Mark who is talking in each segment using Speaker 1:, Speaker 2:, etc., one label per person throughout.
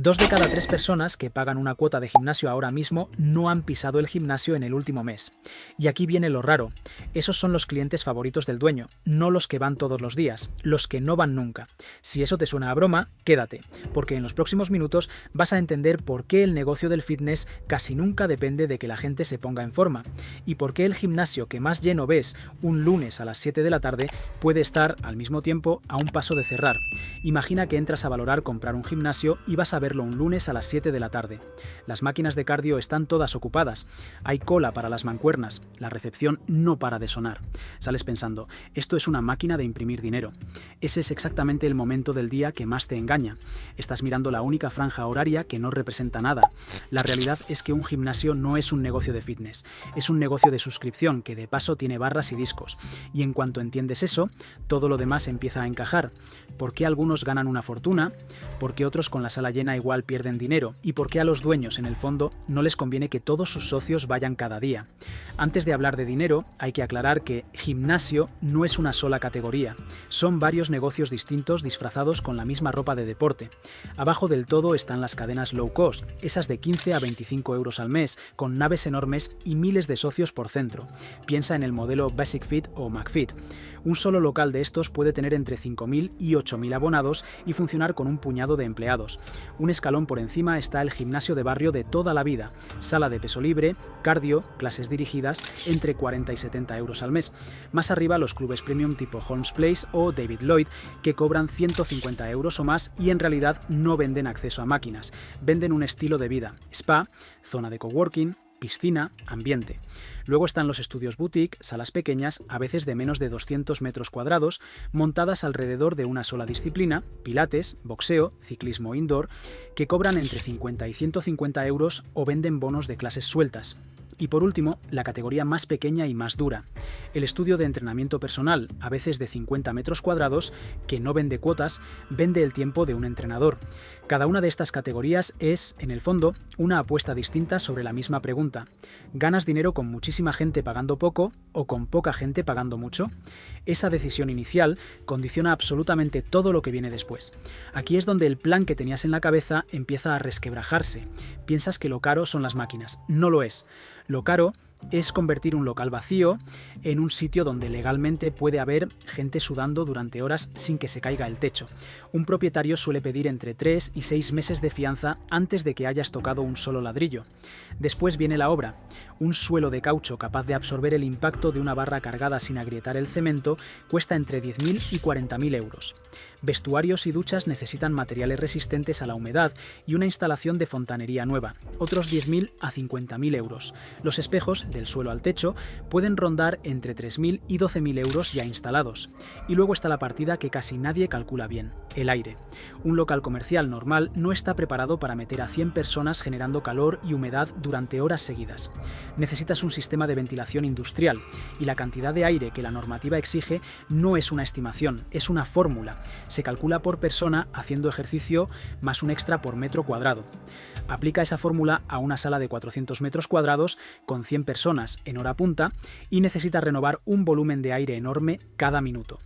Speaker 1: 2 de cada 3 personas que pagan una cuota de gimnasio ahora mismo no han pisado el gimnasio en el último mes. Y aquí viene lo raro. Esos son los clientes favoritos del dueño, no los que van todos los días, los que no van nunca. Si eso te suena a broma, quédate, porque en los próximos minutos vas a entender por qué el negocio del fitness casi nunca depende de que la gente se ponga en forma, y por qué el gimnasio que más lleno ves un lunes a las 7 de la tarde puede estar, al mismo tiempo, a un paso de cerrar. Imagina que entras a valorar comprar un gimnasio y vas a verlo un lunes a las 7 de la tarde. Las máquinas de cardio están todas ocupadas. Hay cola para las mancuernas. La recepción no para de sonar. Sales pensando, esto es una máquina de imprimir dinero. Ese es exactamente el momento del día que más te engaña. Estás mirando la única franja horaria que no representa nada. La realidad es que un gimnasio no es un negocio de fitness. Es un negocio de suscripción que de paso tiene barras y discos. Y en cuanto entiendes eso, todo lo demás empieza a encajar. ¿Por qué algunos ganan una fortuna? ¿Por qué otros con la sala llena igual pierden dinero? ¿Y por qué a los dueños, en el fondo, no les conviene que todos sus socios vayan cada día? Antes de hablar de dinero, hay que aclarar que gimnasio no es una sola categoría. Son varios negocios distintos disfrazados con la misma ropa de deporte. Abajo del todo están las cadenas low cost, esas de 15 a 25 euros al mes, con naves enormes y miles de socios por centro. Piensa en el modelo Basic Fit o McFit. Un solo local de estos puede tener entre 5.000 y 8.000 abonados y funcionar con un puñado de empleados. Un escalón por encima está el gimnasio de barrio de toda la vida, sala de peso libre, cardio, clases dirigidas, entre 40 y 70 euros al mes. Más arriba los clubes premium tipo Holmes Place o David Lloyd, que cobran 150 euros o más y en realidad no venden acceso a máquinas, venden un estilo de vida, spa, zona de coworking, piscina, ambiente. Luego están los estudios boutique, salas pequeñas, a veces de menos de 200 metros cuadrados, montadas alrededor de una sola disciplina, pilates, boxeo, ciclismo indoor, que cobran entre 50 y 150 euros o venden bonos de clases sueltas. Y por último, la categoría más pequeña y más dura, el estudio de entrenamiento personal, a veces de 50 metros cuadrados, que no vende cuotas, vende el tiempo de un entrenador. Cada una de estas categorías es, en el fondo, una apuesta distinta sobre la misma pregunta. ¿Ganas dinero con muchísima gente pagando poco o con poca gente pagando mucho? Esa decisión inicial condiciona absolutamente todo lo que viene después. Aquí es donde el plan que tenías en la cabeza empieza a resquebrajarse. Piensas que lo caro son las máquinas. No lo es. Lo caro es convertir un local vacío en un sitio donde legalmente puede haber gente sudando durante horas sin que se caiga el techo. Un propietario suele pedir entre 3 y 6 meses de fianza antes de que hayas tocado un solo ladrillo. Después viene la obra. Un suelo de caucho capaz de absorber el impacto de una barra cargada sin agrietar el cemento cuesta entre 10.000 y 40.000 euros. Vestuarios y duchas necesitan materiales resistentes a la humedad y una instalación de fontanería nueva, otros 10.000 a 50.000 euros. Los espejos, del suelo al techo, pueden rondar entre 3.000 y 12.000 euros ya instalados. Y luego está la partida que casi nadie calcula bien, el aire. Un local comercial normal no está preparado para meter a 100 personas generando calor y humedad durante horas seguidas. Necesitas un sistema de ventilación industrial, y la cantidad de aire que la normativa exige no es una estimación, es una fórmula. Se calcula por persona haciendo ejercicio más un extra por metro cuadrado. Aplica esa fórmula a una sala de 400 metros cuadrados con 100 personas en hora punta y necesita renovar un volumen de aire enorme cada minuto.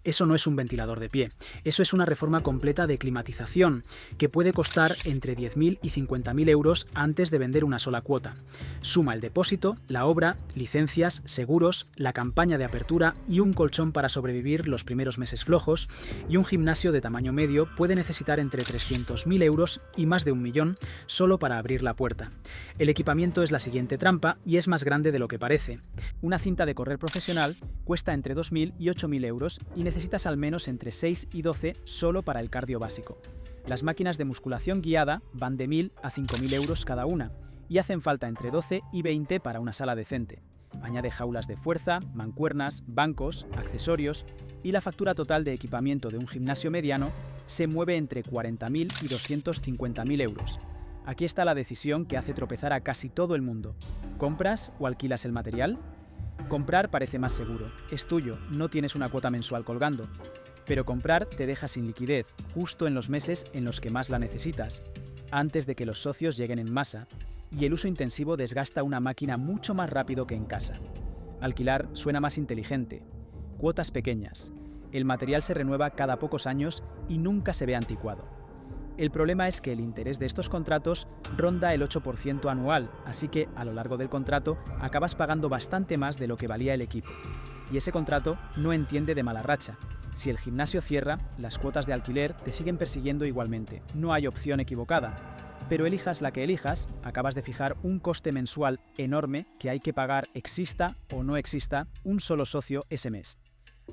Speaker 1: Eso no es un ventilador de pie, eso es una reforma completa de climatización que puede costar entre 10.000 y 50.000 euros antes de vender una sola cuota. Suma el depósito, la obra, licencias, seguros, la campaña de apertura y un colchón para sobrevivir los primeros meses flojos, y un gimnasio de tamaño medio puede necesitar entre 300.000 euros y más de 1 millón solo para abrir la puerta. El equipamiento es la siguiente trampa y es más grande de lo que parece. Una cinta de correr profesional cuesta entre 2.000 y 8.000 euros y necesitas al menos entre 6 y 12 solo para el cardio básico. Las máquinas de musculación guiada van de 1.000 a 5.000 euros cada una y hacen falta entre 12 y 20 para una sala decente. Añade jaulas de fuerza, mancuernas, bancos, accesorios y la factura total de equipamiento de un gimnasio mediano se mueve entre 40.000 y 250.000 euros. Aquí está la decisión que hace tropezar a casi todo el mundo. ¿Compras o alquilas el material? Comprar parece más seguro, es tuyo, no tienes una cuota mensual colgando. Pero comprar te deja sin liquidez, justo en los meses en los que más la necesitas, antes de que los socios lleguen en masa, y el uso intensivo desgasta una máquina mucho más rápido que en casa. Alquilar suena más inteligente. Cuotas pequeñas. El material se renueva cada pocos años y nunca se ve anticuado. El problema es que el interés de estos contratos ronda el 8% anual, así que a lo largo del contrato acabas pagando bastante más de lo que valía el equipo. Y ese contrato no entiende de mala racha. Si el gimnasio cierra, las cuotas de alquiler te siguen persiguiendo igualmente, no hay opción equivocada. Pero elijas la que elijas, acabas de fijar un coste mensual enorme que hay que pagar exista o no exista un solo socio ese mes.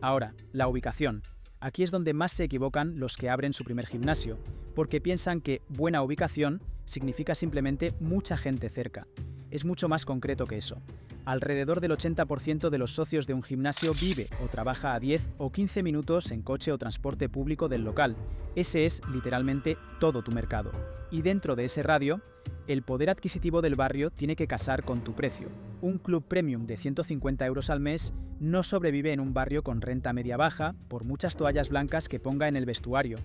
Speaker 1: Ahora, la ubicación. Aquí es donde más se equivocan los que abren su primer gimnasio, porque piensan que buena ubicación significa simplemente mucha gente cerca. Es mucho más concreto que eso. Alrededor del 80% de los socios de un gimnasio vive o trabaja a 10 o 15 minutos en coche o transporte público del local. Ese es literalmente todo tu mercado. Y dentro de ese radio, el poder adquisitivo del barrio tiene que casar con tu precio. Un club premium de 150 euros al mes no sobrevive en un barrio con renta media baja por muchas toallas blancas que ponga en el vestuario.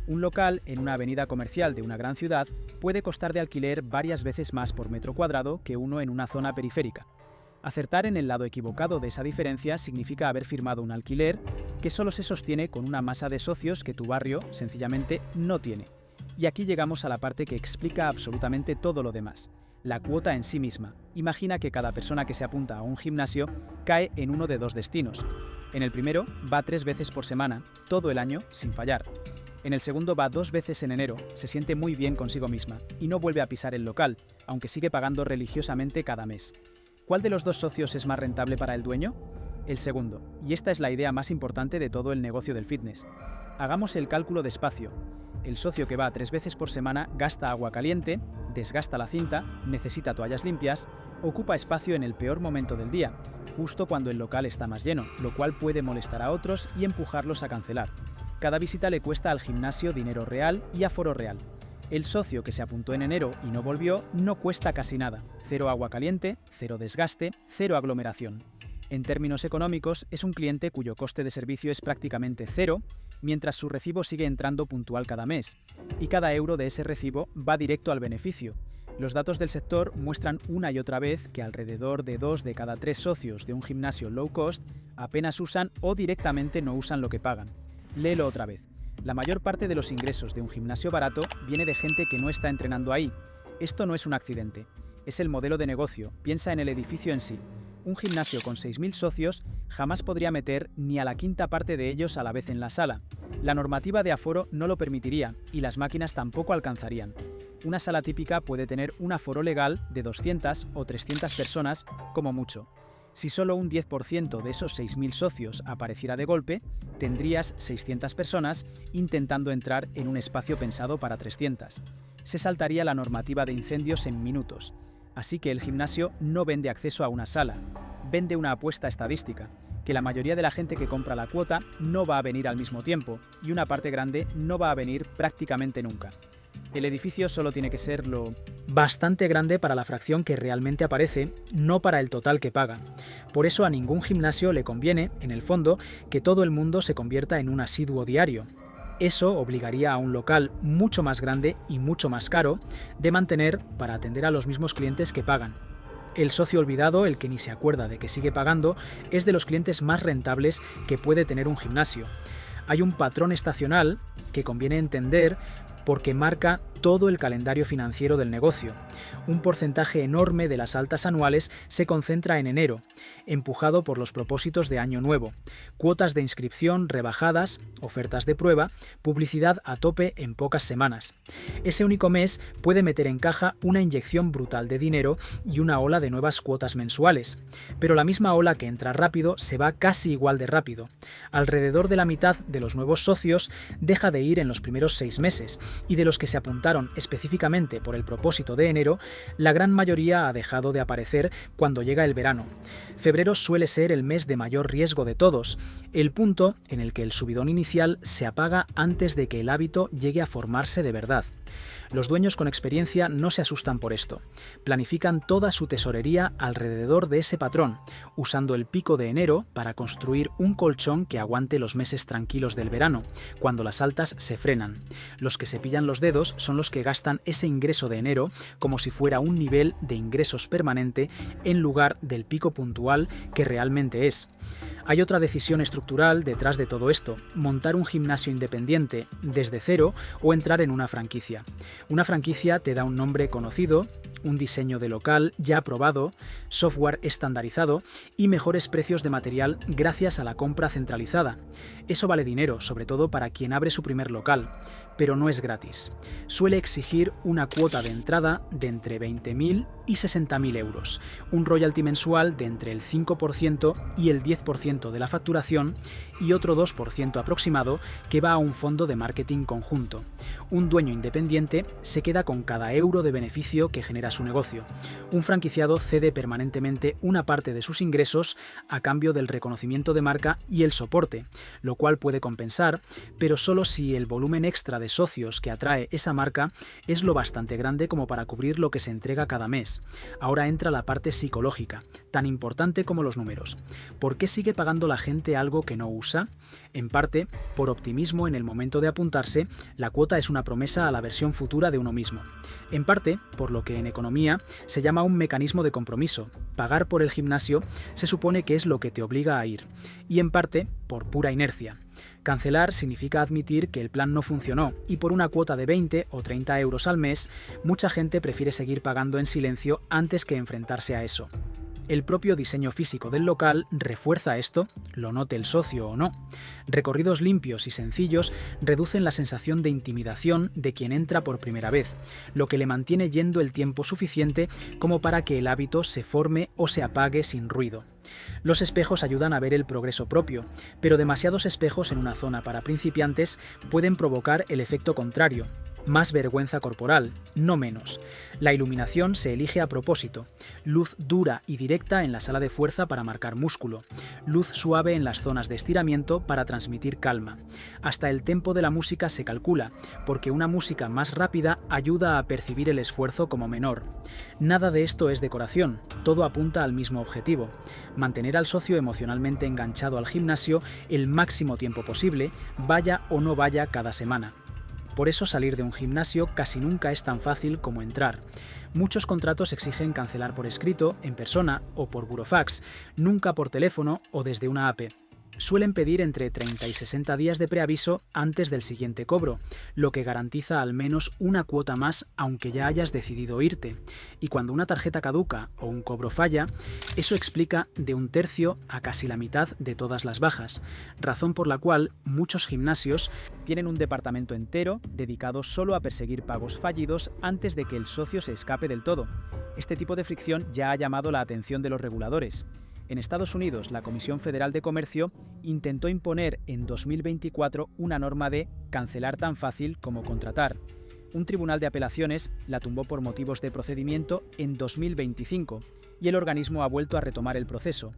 Speaker 1: Un local en una avenida comercial de una gran ciudad puede costar de alquiler varias veces más por metro cuadrado que uno en una zona periférica. Acertar en el lado equivocado de esa diferencia significa haber firmado un alquiler que solo se sostiene con una masa de socios que tu barrio sencillamente no tiene. Y aquí llegamos a la parte que explica absolutamente todo lo demás. La cuota en sí misma. Imagina que cada persona que se apunta a un gimnasio cae en uno de dos destinos. En el primero va 3 veces por semana, todo el año, sin fallar. En el segundo va 2 veces en enero, se siente muy bien consigo misma y no vuelve a pisar el local, aunque sigue pagando religiosamente cada mes. ¿Cuál de los dos socios es más rentable para el dueño? El segundo, y esta es la idea más importante de todo el negocio del fitness. Hagamos el cálculo despacio. El socio que va 3 veces por semana gasta agua caliente, desgasta la cinta, necesita toallas limpias, ocupa espacio en el peor momento del día, justo cuando el local está más lleno, lo cual puede molestar a otros y empujarlos a cancelar. Cada visita le cuesta al gimnasio dinero real y aforo real. El socio que se apuntó en enero y no volvió no cuesta casi nada. 0 agua caliente, 0 desgaste, 0 aglomeración. En términos económicos, es un cliente cuyo coste de servicio es prácticamente 0, mientras su recibo sigue entrando puntual cada mes. Y cada euro de ese recibo va directo al beneficio. Los datos del sector muestran una y otra vez que alrededor de 2 de cada 3 socios de un gimnasio low cost apenas usan o directamente no usan lo que pagan. Léelo otra vez. La mayor parte de los ingresos de un gimnasio barato viene de gente que no está entrenando ahí. Esto no es un accidente. Es el modelo de negocio. Piensa en el edificio en sí. Un gimnasio con 6.000 socios jamás podría meter ni a la quinta parte de ellos a la vez en la sala. La normativa de aforo no lo permitiría y las máquinas tampoco alcanzarían. Una sala típica puede tener un aforo legal de 200 o 300 personas como mucho. Si solo un 10% de esos 6.000 socios apareciera de golpe, tendrías 600 personas intentando entrar en un espacio pensado para 300. Se saltaría la normativa de incendios en minutos. Así que el gimnasio no vende acceso a una sala, vende una apuesta estadística, que la mayoría de la gente que compra la cuota no va a venir al mismo tiempo y una parte grande no va a venir prácticamente nunca. El edificio solo tiene que ser lo bastante grande para la fracción que realmente aparece, no para el total que paga. Por eso a ningún gimnasio le conviene, en el fondo, que todo el mundo se convierta en un asiduo diario. Eso obligaría a un local mucho más grande y mucho más caro de mantener para atender a los mismos clientes que pagan. El socio olvidado, el que ni se acuerda de que sigue pagando, es de los clientes más rentables que puede tener un gimnasio. Hay un patrón estacional que conviene entender porque marca todo el calendario financiero del negocio. Un porcentaje enorme de las altas anuales se concentra en enero, empujado por los propósitos de Año Nuevo, cuotas de inscripción rebajadas, ofertas de prueba, publicidad a tope en pocas semanas. Ese único mes puede meter en caja una inyección brutal de dinero y una ola de nuevas cuotas mensuales. Pero la misma ola que entra rápido se va casi igual de rápido. Alrededor de la mitad de los nuevos socios deja de ir en los primeros 6 meses, y de los que se apuntaron específicamente por el propósito de enero, la gran mayoría ha dejado de aparecer cuando llega el verano. Febrero suele ser el mes de mayor riesgo de todos, el punto en el que el subidón inicial se apaga antes de que el hábito llegue a formarse de verdad. Los dueños con experiencia no se asustan por esto. Planifican toda su tesorería alrededor de ese patrón, usando el pico de enero para construir un colchón que aguante los meses tranquilos del verano, cuando las altas se frenan. Los que se pillan los dedos son los que gastan ese ingreso de enero como si fuera un nivel de ingresos permanente en lugar del pico puntual que realmente es. Hay otra decisión estructural detrás de todo esto: montar un gimnasio independiente desde cero o entrar en una franquicia. Una franquicia te da un nombre conocido, un diseño de local ya aprobado, software estandarizado y mejores precios de material gracias a la compra centralizada. Eso vale dinero, sobre todo para quien abre su primer local, pero no es gratis. Suele exigir una cuota de entrada de entre 20.000 y 60.000 euros, un royalty mensual de entre el 5% y el 10% de la facturación y otro 2% aproximado que va a un fondo de marketing conjunto. Un dueño independiente se queda con cada euro de beneficio que genera su negocio. Un franquiciado cede permanentemente una parte de sus ingresos a cambio del reconocimiento de marca y el soporte, lo cual puede compensar, pero solo si el volumen extra de socios que atrae esa marca es lo bastante grande como para cubrir lo que se entrega cada mes. Ahora entra la parte psicológica, tan importante como los números. ¿Por qué sigue pagando la gente algo que no usa? En parte, por optimismo en el momento de apuntarse, la cuota es una promesa a la versión futura de uno mismo. En parte, por lo que en economía se llama un mecanismo de compromiso. Pagar por el gimnasio se supone que es lo que te obliga a ir. Y en parte, por pura inercia. Cancelar significa admitir que el plan no funcionó y por una cuota de 20 o 30 euros al mes, mucha gente prefiere seguir pagando en silencio antes que enfrentarse a eso. El propio diseño físico del local refuerza esto, lo note el socio o no. Recorridos limpios y sencillos reducen la sensación de intimidación de quien entra por primera vez, lo que le mantiene yendo el tiempo suficiente como para que el hábito se forme o se apague sin ruido. Los espejos ayudan a ver el progreso propio, pero demasiados espejos en una zona para principiantes pueden provocar el efecto contrario. Más vergüenza corporal, no menos. La iluminación se elige a propósito. Luz dura y directa en la sala de fuerza para marcar músculo. Luz suave en las zonas de estiramiento para transmitir calma. Hasta el tempo de la música se calcula, porque una música más rápida ayuda a percibir el esfuerzo como menor. Nada de esto es decoración, todo apunta al mismo objetivo: mantener al socio emocionalmente enganchado al gimnasio el máximo tiempo posible, vaya o no vaya cada semana. Por eso salir de un gimnasio casi nunca es tan fácil como entrar. Muchos contratos exigen cancelar por escrito, en persona o por burofax, nunca por teléfono o desde una app. Suelen pedir entre 30 y 60 días de preaviso antes del siguiente cobro, lo que garantiza al menos una cuota más aunque ya hayas decidido irte. Y cuando una tarjeta caduca o un cobro falla, eso explica de 1/3 a casi la mitad de todas las bajas, razón por la cual muchos gimnasios tienen un departamento entero dedicado solo a perseguir pagos fallidos antes de que el socio se escape del todo. Este tipo de fricción ya ha llamado la atención de los reguladores. En Estados Unidos, la Comisión Federal de Comercio intentó imponer en 2024 una norma de cancelar tan fácil como contratar. Un tribunal de apelaciones la tumbó por motivos de procedimiento en 2025 y el organismo ha vuelto a retomar el proceso.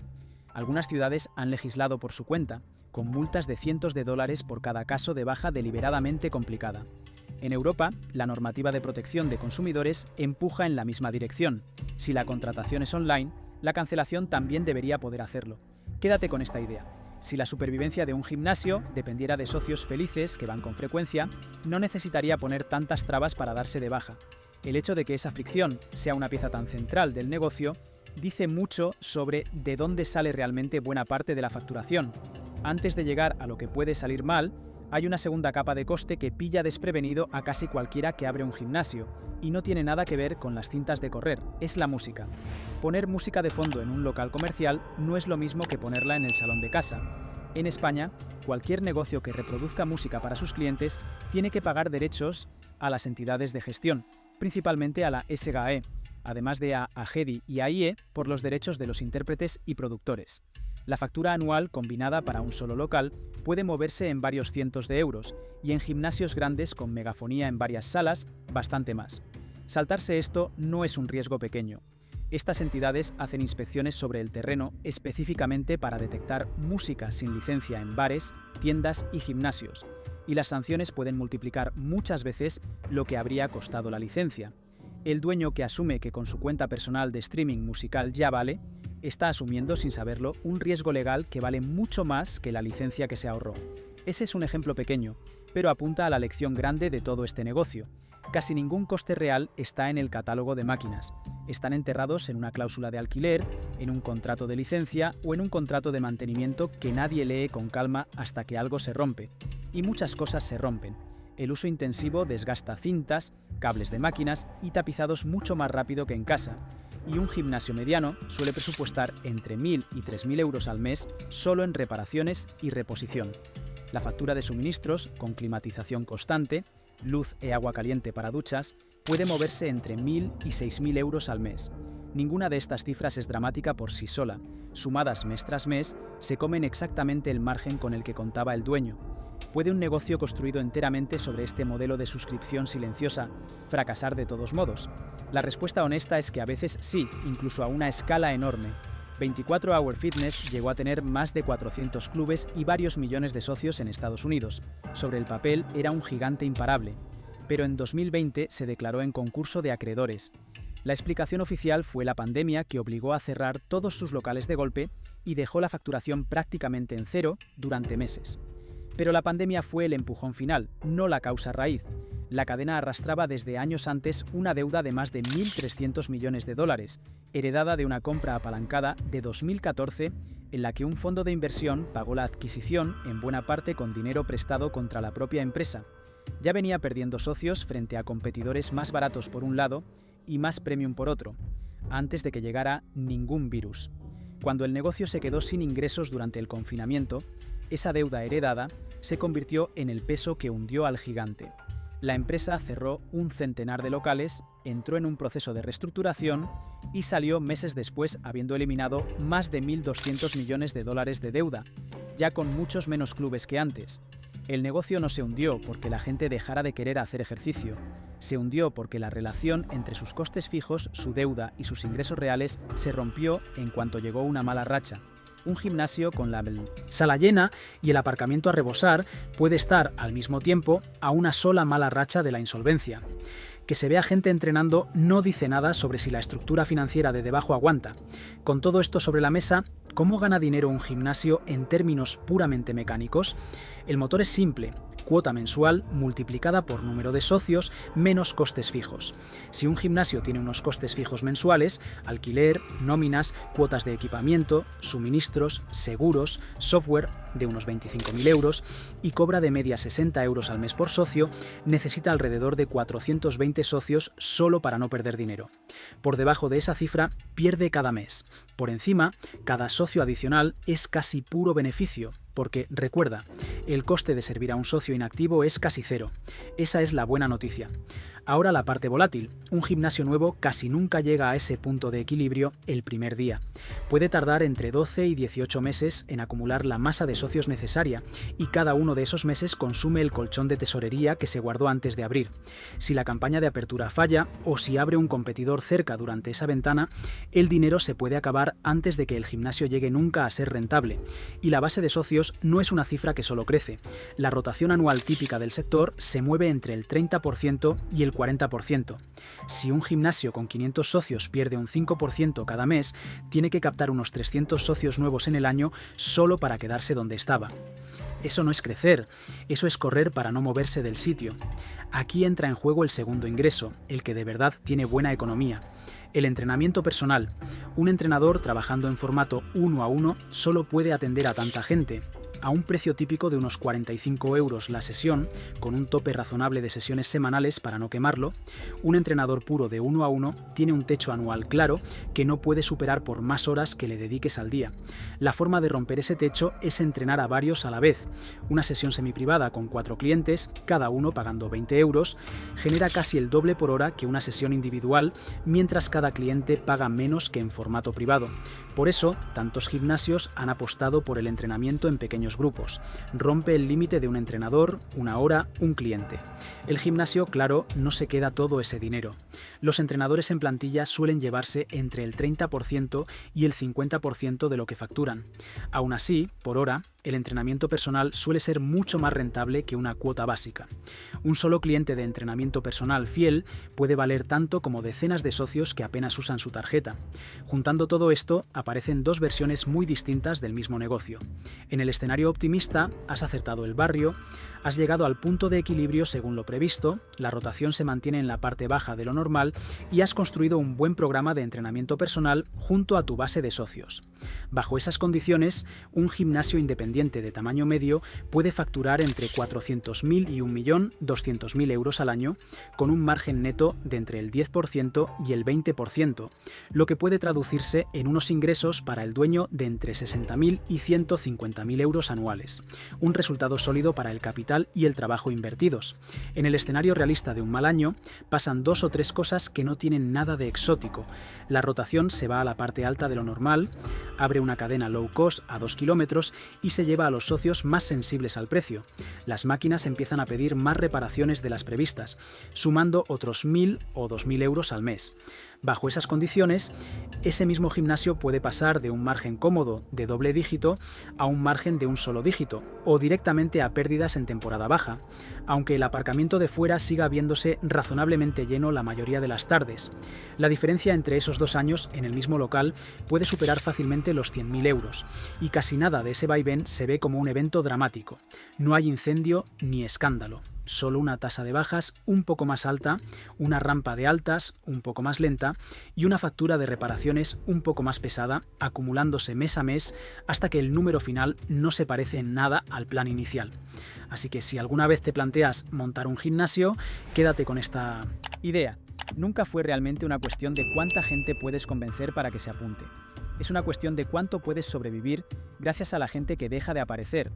Speaker 1: Algunas ciudades han legislado por su cuenta, con multas de cientos de dólares por cada caso de baja deliberadamente complicada. En Europa, la normativa de protección de consumidores empuja en la misma dirección. Si la contratación es online, la cancelación también debería poder hacerlo. Quédate con esta idea. Si la supervivencia de un gimnasio dependiera de socios felices que van con frecuencia, no necesitaría poner tantas trabas para darse de baja. El hecho de que esa fricción sea una pieza tan central del negocio dice mucho sobre de dónde sale realmente buena parte de la facturación. Antes de llegar a lo que puede salir mal, hay una segunda capa de coste que pilla desprevenido a casi cualquiera que abre un gimnasio, y no tiene nada que ver con las cintas de correr, es la música. Poner música de fondo en un local comercial no es lo mismo que ponerla en el salón de casa. En España, cualquier negocio que reproduzca música para sus clientes tiene que pagar derechos a las entidades de gestión, principalmente a la SGAE, además de a AGEDI y AIE por los derechos de los intérpretes y productores. La factura anual combinada para un solo local puede moverse en varios cientos de euros y en gimnasios grandes con megafonía en varias salas, bastante más. Saltarse esto no es un riesgo pequeño. Estas entidades hacen inspecciones sobre el terreno específicamente para detectar música sin licencia en bares, tiendas y gimnasios. y las sanciones pueden multiplicar muchas veces lo que habría costado la licencia. El dueño, que asume que con su cuenta personal de streaming musical ya vale, está asumiendo sin saberlo un riesgo legal que vale mucho más que la licencia que se ahorró. Ese es un ejemplo pequeño, pero apunta a la lección grande de todo este negocio. Casi ningún coste real está en el catálogo de máquinas. Están enterrados en una cláusula de alquiler, en un contrato de licencia o en un contrato de mantenimiento que nadie lee con calma hasta que algo se rompe. Y muchas cosas se rompen. El uso intensivo desgasta cintas, cables de máquinas y tapizados mucho más rápido que en casa. Y un gimnasio mediano suele presupuestar entre 1.000 y 3.000 euros al mes solo en reparaciones y reposición. La factura de suministros, con climatización constante, luz e agua caliente para duchas, puede moverse entre 1.000 y 6.000 euros al mes. Ninguna de estas cifras es dramática por sí sola. Sumadas mes tras mes, se comen exactamente el margen con el que contaba el dueño. ¿Puede un negocio construido enteramente sobre este modelo de suscripción silenciosa fracasar de todos modos? La respuesta honesta es que a veces sí, incluso a una escala enorme. 24 Hour Fitness llegó a tener más de 400 clubes y varios millones de socios en Estados Unidos. Sobre el papel era un gigante imparable, pero en 2020 se declaró en concurso de acreedores. La explicación oficial fue la pandemia, que obligó a cerrar todos sus locales de golpe y dejó la facturación prácticamente en cero durante meses. Pero la pandemia fue el empujón final, no la causa raíz. La cadena arrastraba desde años antes una deuda de más de 1.300 millones de dólares, heredada de una compra apalancada de 2014 en la que un fondo de inversión pagó la adquisición en buena parte con dinero prestado contra la propia empresa. Ya venía perdiendo socios frente a competidores más baratos por un lado y más premium por otro, antes de que llegara ningún virus. Cuando el negocio se quedó sin ingresos durante el confinamiento, esa deuda heredada se convirtió en el peso que hundió al gigante. La empresa cerró un centenar de locales, entró en un proceso de reestructuración y salió meses después habiendo eliminado más de 1.200 millones de dólares de deuda, ya con muchos menos clubes que antes. El negocio no se hundió porque la gente dejara de querer hacer ejercicio. Se hundió porque la relación entre sus costes fijos, su deuda y sus ingresos reales se rompió en cuanto llegó una mala racha. Un gimnasio con la sala llena y el aparcamiento a rebosar puede estar al mismo tiempo a una sola mala racha de la insolvencia. Que se vea gente entrenando no dice nada sobre si la estructura financiera de debajo aguanta. Con todo esto sobre la mesa, ¿cómo gana dinero un gimnasio en términos puramente mecánicos? El motor es simple: cuota mensual multiplicada por número de socios menos costes fijos. Si un gimnasio tiene unos costes fijos mensuales, alquiler, nóminas, cuotas de equipamiento, suministros, seguros, software de unos 25.000 euros y cobra de media 60 euros al mes por socio, necesita alrededor de 420 socios solo para no perder dinero. Por debajo de esa cifra, pierde cada mes. Por encima, cada socio adicional es casi puro beneficio, porque, recuerda, el coste de servir a un socio inactivo es casi cero. Esa es la buena noticia. Ahora la parte volátil. Un gimnasio nuevo casi nunca llega a ese punto de equilibrio el primer día. Puede tardar entre 12 y 18 meses en acumular la masa de socios necesaria, y cada uno de esos meses consume el colchón de tesorería que se guardó antes de abrir. Si la campaña de apertura falla o si abre un competidor cerca durante esa ventana, el dinero se puede acabar antes de que el gimnasio llegue nunca a ser rentable. Y la base de socios no es una cifra que solo crece. La rotación anual típica del sector se mueve entre el 30% y el 40%. Si un gimnasio con 500 socios pierde un 5% cada mes, tiene que captar unos 300 socios nuevos en el año solo para quedarse donde estaba. Eso no es crecer, eso es correr para no moverse del sitio. Aquí entra en juego el segundo ingreso, el que de verdad tiene buena economía: el entrenamiento personal. Un entrenador trabajando en formato 1 a 1 solo puede atender a tanta gente. A un precio típico de unos 45 euros la sesión, con un tope razonable de sesiones semanales para no quemarlo, un entrenador puro de 1 a 1 tiene un techo anual claro que no puede superar por más horas que le dediques al día. La forma de romper ese techo es entrenar a varios a la vez. Una sesión semiprivada con 4 clientes, cada uno pagando 20 euros, genera casi el doble por hora que una sesión individual, mientras cada cliente paga menos que en formato privado. Por eso, tantos gimnasios han apostado por el entrenamiento en pequeños varios grupos, rompe el límite de un entrenador, una hora, un cliente. El gimnasio, claro, no se queda todo ese dinero. Los entrenadores en plantilla suelen llevarse entre el 30% y el 50% de lo que facturan. Aún así, por hora, el entrenamiento personal suele ser mucho más rentable que una cuota básica. Un solo cliente de entrenamiento personal fiel puede valer tanto como decenas de socios que apenas usan su tarjeta. Juntando todo esto, aparecen dos versiones muy distintas del mismo negocio. En el escenario optimista, has acertado el barrio, has llegado al punto de equilibrio según lo previsto, la rotación se mantiene en la parte baja de lo normal y has construido un buen programa de entrenamiento personal junto a tu base de socios. Bajo esas condiciones, un gimnasio independiente de tamaño medio puede facturar entre 400.000 y 1.200.000 euros al año, con un margen neto de entre el 10% y el 20%, lo que puede traducirse en unos ingresos para el dueño de entre 60.000 y 150.000 euros anuales, un resultado sólido para el capital y el trabajo invertidos. En el escenario realista de un mal año, pasan dos o tres cosas que no tienen nada de exótico. La rotación se va a la parte alta de lo normal, abre una cadena low cost a 2 kilómetros y se lleva a los socios más sensibles al precio. Las máquinas empiezan a pedir más reparaciones de las previstas, sumando otros 1.000 o 2.000 euros al mes. Bajo esas condiciones, ese mismo gimnasio puede pasar de un margen cómodo de doble dígito a un margen de un solo dígito, o directamente a pérdidas en temporada baja, aunque el aparcamiento de fuera siga viéndose razonablemente lleno la mayoría de las tardes. La diferencia entre esos 2 años en el mismo local puede superar fácilmente los 100.000 euros, y casi nada de ese vaivén se ve como un evento dramático. No hay incendio ni escándalo. Solo una tasa de bajas un poco más alta, una rampa de altas un poco más lenta y una factura de reparaciones un poco más pesada, acumulándose mes a mes hasta que el número final no se parece en nada al plan inicial. Así que si alguna vez te planteas montar un gimnasio, quédate con esta idea. Nunca fue realmente una cuestión de cuánta gente puedes convencer para que se apunte. Es una cuestión de cuánto puedes sobrevivir gracias a la gente que deja de aparecer